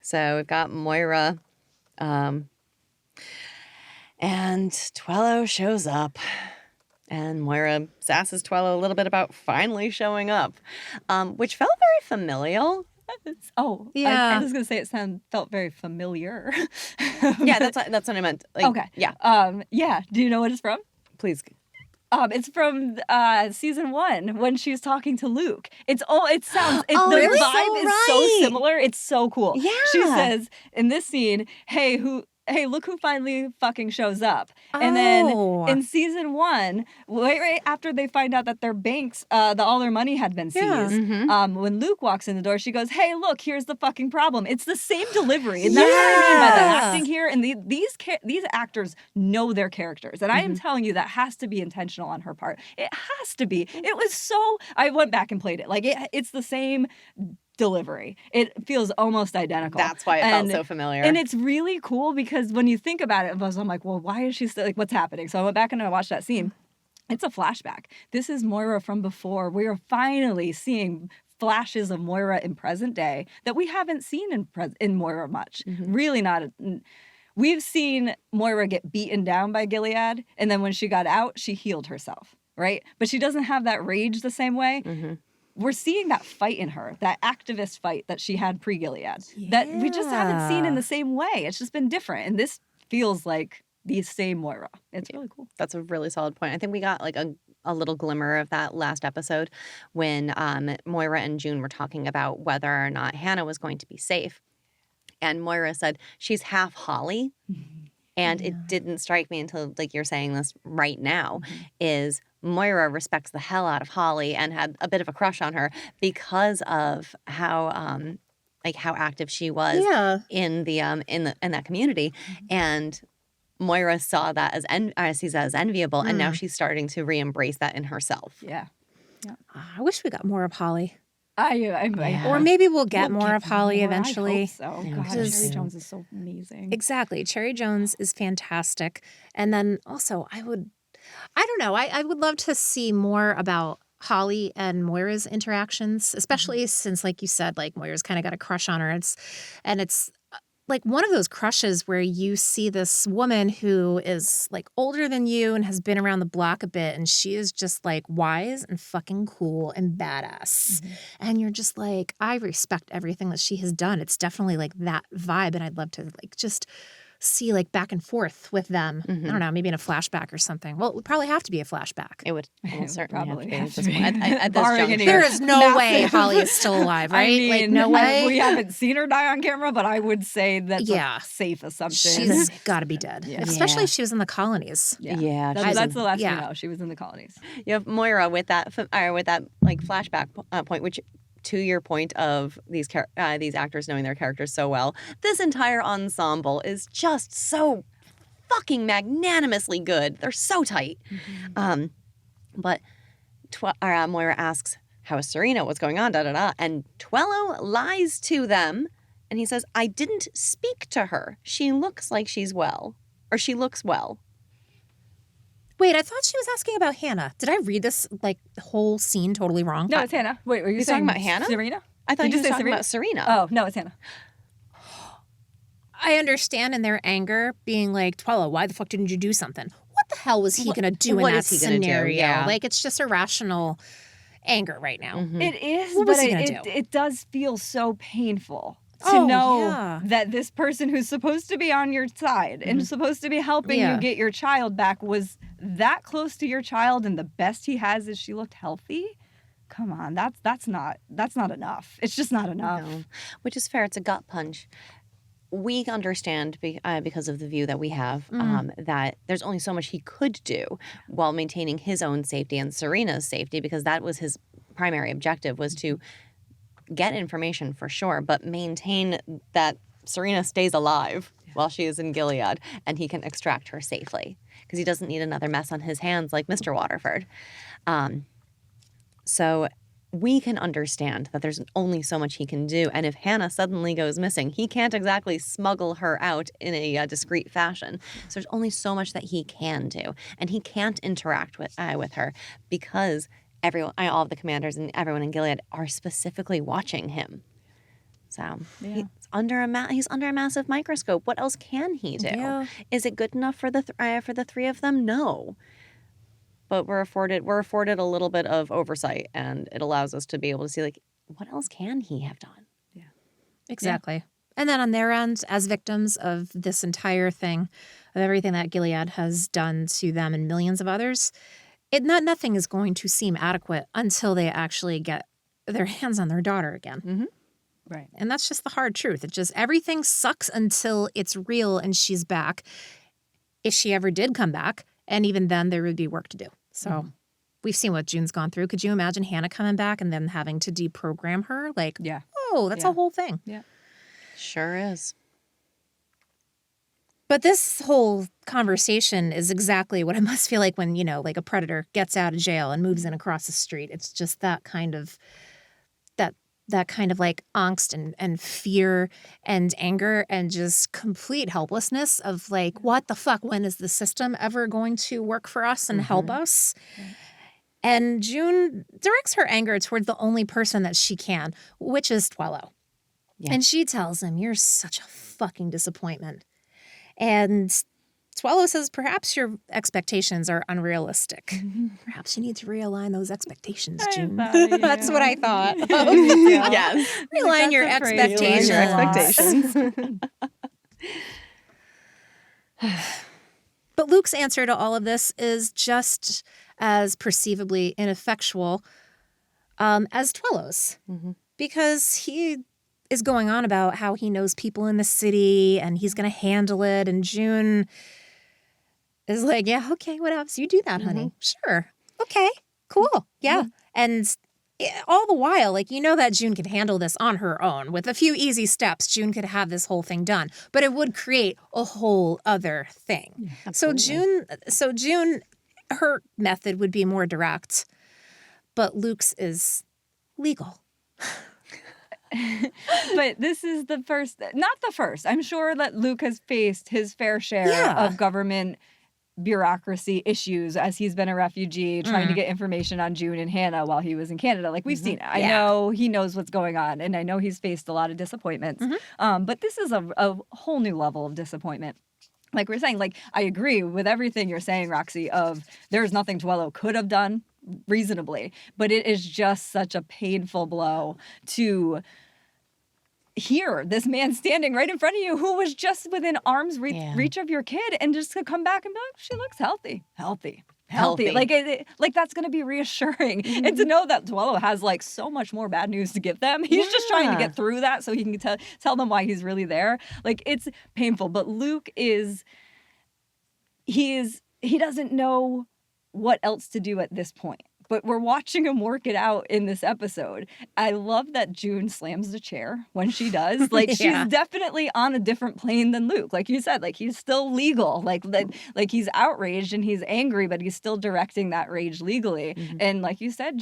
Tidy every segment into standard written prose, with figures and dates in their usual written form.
So we've got Moira, and Tuello shows up. And Moira sasses Tuello a little bit about finally showing up, which felt very familial. Yeah. I was going to say it felt very familiar. Yeah, that's what I meant. Like, okay. Yeah. Yeah. Do you know what it's from? Please. It's from season 1 when she's talking to Luke. The really? vibe is so similar. It's so cool. Yeah. She says in this scene, Hey, look who finally fucking shows up. And then in season 1, right after they find out that their banks, all their money had been seized, when Luke walks in the door, she goes, hey, look, here's the fucking problem. It's the same delivery. And that's what I mean by the acting here. And these actors know their characters. And I am telling you, that has to be intentional on her part. It has to be. It was so... I went back and played it. Like, it's the same... delivery. It feels almost identical. That's why it felt so familiar. And it's really cool because when you think about it, I'm like, well, why is she still, like, what's happening? So I went back and I watched that scene. It's a flashback. This is Moira from before. We are finally seeing flashes of Moira in present day that we haven't seen in Moira much. Really not. We've seen Moira get beaten down by Gilead, and then when she got out, she healed herself, right? But she doesn't have that rage the same way. We're seeing that fight in her, that activist fight that she had pre-Gilead, that we just haven't seen in the same way. It's just been different. And this feels like the same Moira. It's really cool. That's a really solid point. I think we got like a little glimmer of that last episode when Moira and June were talking about whether or not Hannah was going to be safe. And Moira said, she's half Holly. And it didn't strike me until, like, you're saying this right now, is Moira respects the hell out of Holly and had a bit of a crush on her because of how active she was in that community. And Moira saw that sees that as enviable, and now she's starting to re-embrace that in herself. Yeah. I wish we got more of Holly. Or maybe we'll get more of Holly eventually. I hope so. God, Cherry Jones is so amazing. Exactly. Cherry Jones is fantastic. And then also I don't know. I would love to see more about Holly and Moira's interactions, especially since, like you said, like Moira's kind of got a crush on her. It's like one of those crushes where you see this woman who is like older than you and has been around the block a bit, and she is just like wise and fucking cool and badass. And you're just like, I respect everything that she has done. It's definitely like that vibe, and I'd love to like just see like back and forth with them. I don't know, maybe in a flashback or something. Well, it would probably have to be a flashback. It would certainly probably have to have be to at be. this juncture. There is no way Holly is still alive, right? I mean, like no way. We haven't seen her die on camera, but I would say that's a safe assumption. She's got to be dead, especially if she was in the colonies. Yeah, that's the last we know. She was in the colonies. You have Moira with that like flashback point, which, to your point of these actors knowing their characters so well, this entire ensemble is just so fucking magnanimously good. They're so tight. But Moira asks, how is Serena? What's going on? And Tuello lies to them, and he says, I didn't speak to her. She looks like she's well. Or she looks well. Wait, I thought she was asking about Hannah. Did I read this like whole scene totally wrong? No, it's Hannah. Wait, were you talking about Hannah? Serena? I thought you were talking about Serena. Oh, no, it's Hannah. I understand in their anger being like, Tuello, why the fuck didn't you do something? What the hell was he going to do in that scenario? Yeah. Like, it's just irrational anger right now. It is, What but was he gonna do? it does feel so painful to know that this person who's supposed to be on your side and supposed to be helping you get your child back was that close to your child, and the best he has is she looked healthy. Come on, that's not enough. It's just not enough. No. Which is fair. It's a gut punch. We understand because of the view that we have that there's only so much he could do while maintaining his own safety and Serena's safety, because that was his primary objective, was to get information for sure, but maintain that Serena stays alive while she is in Gilead and he can extract her safely, because he doesn't need another mess on his hands like Mr. Waterford. So we can understand that there's only so much he can do. And if Hannah suddenly goes missing, he can't exactly smuggle her out in a discreet fashion. So there's only so much that he can do. And he can't interact with her because all of the commanders and everyone in Gilead are specifically watching him. So Yeah. he's under a massive microscope. What else can he do? Yeah. Is it good enough for the three of them? No. But we're afforded a little bit of oversight, and it allows us to be able to see, like, what else can he have done? Exactly. And then on their end, as victims of this entire thing, of everything that Gilead has done to them and millions of others, nothing is going to seem adequate until they actually get their hands on their daughter again. Mm-hmm. Right. And that's just the hard truth. It just, everything sucks until it's real and she's back. If she ever did come back, and even then there would be work to do. So we've seen what June's gone through. Could you imagine Hannah coming back and then having to deprogram her? Like, Yeah. oh, that's a whole thing. Yeah. Sure is. But this whole conversation is exactly what it must feel like when, like a predator gets out of jail and moves in across the street. It's just that kind of like angst and fear and anger and just complete helplessness of like, what the fuck? When is the system ever going to work for us and help us? Right. And June directs her anger towards the only person that she can, which is Tuello. Yeah. And she tells him, "You're such a fucking disappointment." And Tuello says, "Perhaps your expectations are unrealistic. Perhaps you need to realign those expectations, I June." thought of That's you. what I thought. Yes. Realign your That's a phrase. expectations. Expectations. But Luke's answer to all of this is just as perceivably ineffectual as Tuello's. Mhm. Because he is going on about how he knows people in the city and he's going to handle it. And June is like, "Yeah, okay, what else? You do that, honey. Sure. Okay, cool. Yeah." And all the while, like, that June could handle this on her own. With a few easy steps, June could have this whole thing done. But it would create a whole other thing. So June, her method would be more direct. But Luke's is legal. But this is not the first. I'm sure that Luke has faced his fair share of government bureaucracy issues as he's been a refugee trying to get information on June and Hannah while he was in Canada. Like, we've seen it. I know he knows what's going on, and I know he's faced a lot of disappointments. But this is a whole new level of disappointment. Like we're saying, like, I agree with everything you're saying, Roxy, of there's nothing Tuello could have done reasonably, but it is just such a painful blow to hear this man standing right in front of you who was just within arm's reach of your kid, and just to come back and be like, "She looks healthy. Like that's going to be reassuring." And to know that Tuello has like so much more bad news to give them. He's just trying to get through that so he can tell them why he's really there. Like, it's painful. But Luke he doesn't know what else to do at this point. But we're watching him work it out in this episode. I love that June slams the chair when she does. Like, she's definitely on a different plane than Luke. Like you said, like, he's still legal. Like he's outraged and he's angry, but he's still directing that rage legally. And like you said,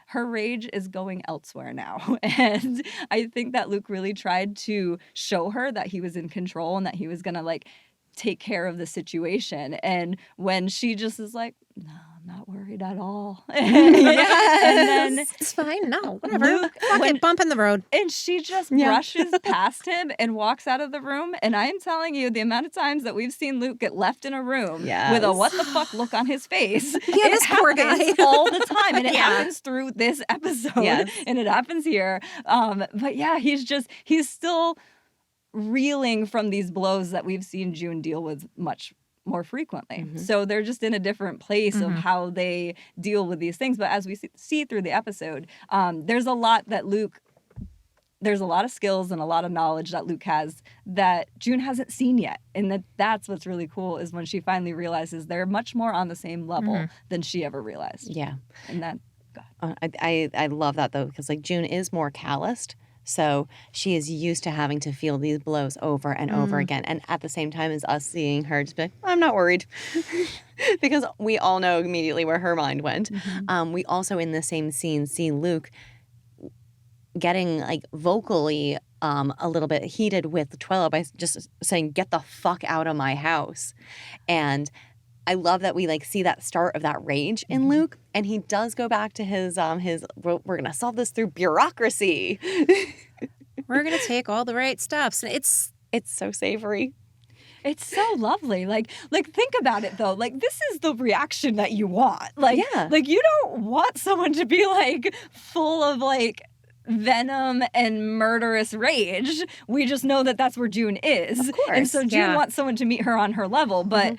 her rage is going elsewhere now. And I think that Luke really tried to show her that he was in control and that he was going to, like, take care of the situation. And when she just is like, "No, I'm not worried at all." And then It's fine. No, whatever. Fucking bump in the road. And she just brushes past him and walks out of the room. And I am telling you, the amount of times that we've seen Luke get left in a room with a what the fuck look on his face. This poor guy. All the time. And it happens through this episode. And it happens here. But yeah, he's still reeling from these blows that we've seen June deal with much more frequently. So they're just in a different place of how they deal with these things. But as we see through the episode, there's a lot of skills and a lot of knowledge that Luke has that June hasn't seen yet. And that's what's really cool, is when she finally realizes they're much more on the same level than she ever realized. Yeah. And that, I love that, though, because, like, June is more calloused. So she is used to having to feel these blows over and over again. And at the same time as us seeing her just be like, "I'm not worried." Because we all know immediately where her mind went. We also, in the same scene, see Luke getting, like, vocally a little bit heated with Tuello by just saying, "Get the fuck out of my house." And I love that we, like, see that start of that rage in Luke, and he does go back to his we're gonna solve this through bureaucracy. We're going to take all the right steps. And It's so savory. It's so lovely. Like think about it though. Like this is the reaction that you want. Like Yeah. like you don't want someone to be like full of like venom and murderous rage. We just know that that's where June is. Of course, And so June yeah. wants someone to meet her on her level, but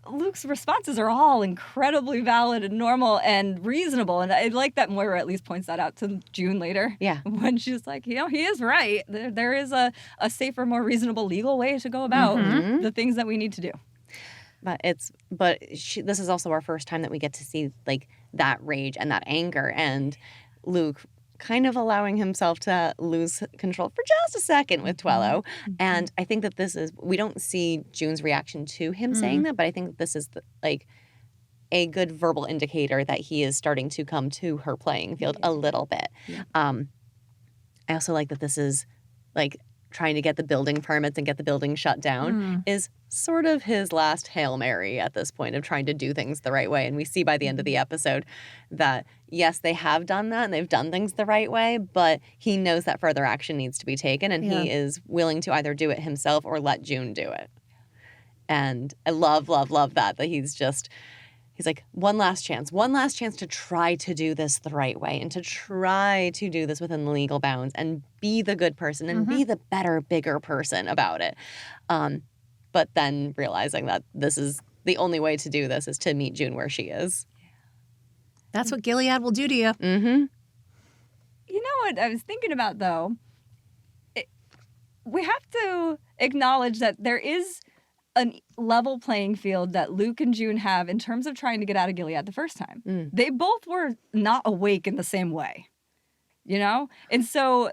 Luke's responses are all incredibly valid and normal and reasonable. And I like that Moira at least points that out to June later. Yeah. When she's like, he is right. There is a safer, more reasonable legal way to go about the things that we need to do. But this is also our first time that we get to see like that rage and that anger, and Luke kind of allowing himself to lose control for just a second with Tuello. And I think that we don't see June's reaction to him saying that, but I think that this is like a good verbal indicator that he is starting to come to her playing field a little bit. Yeah. I also like that this is like trying to get the building permits and get the building shut down is sort of his last Hail Mary at this point of trying to do things the right way. And we see by the end of the episode that, yes, they have done that and they've done things the right way, but he knows that further action needs to be taken, and he is willing to either do it himself or let June do it. And I love, love, love that he's like, one last chance to try to do this the right way and to try to do this within the legal bounds and be the good person and be the better, bigger person about it. But then realizing that this is the only way to do this is to meet June where she is. that's what Gilead will do to you. Mm-hmm. You know what I was thinking about, though? We have to acknowledge that there is a level playing field that Luke and June have in terms of trying to get out of Gilead the first time. They both were not awake in the same way, you know? And so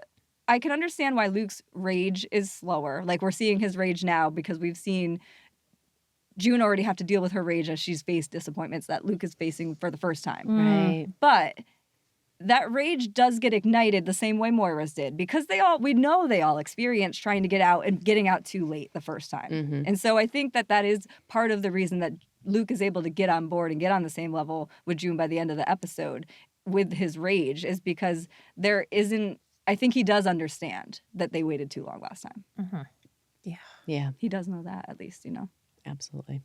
I can understand why Luke's rage is slower. Like, we're seeing his rage now because we've seen June already have to deal with her rage as she's faced disappointments that Luke is facing for the first time. Right. But that rage does get ignited the same way Moira's did, because we know they all experienced trying to get out and getting out too late the first time. And so I think that is part of the reason that Luke is able to get on board and get on the same level with June by the end of the episode with his rage, is because I think he does understand that they waited too long last time. Yeah. Yeah, He does know that, at least, you know. absolutely.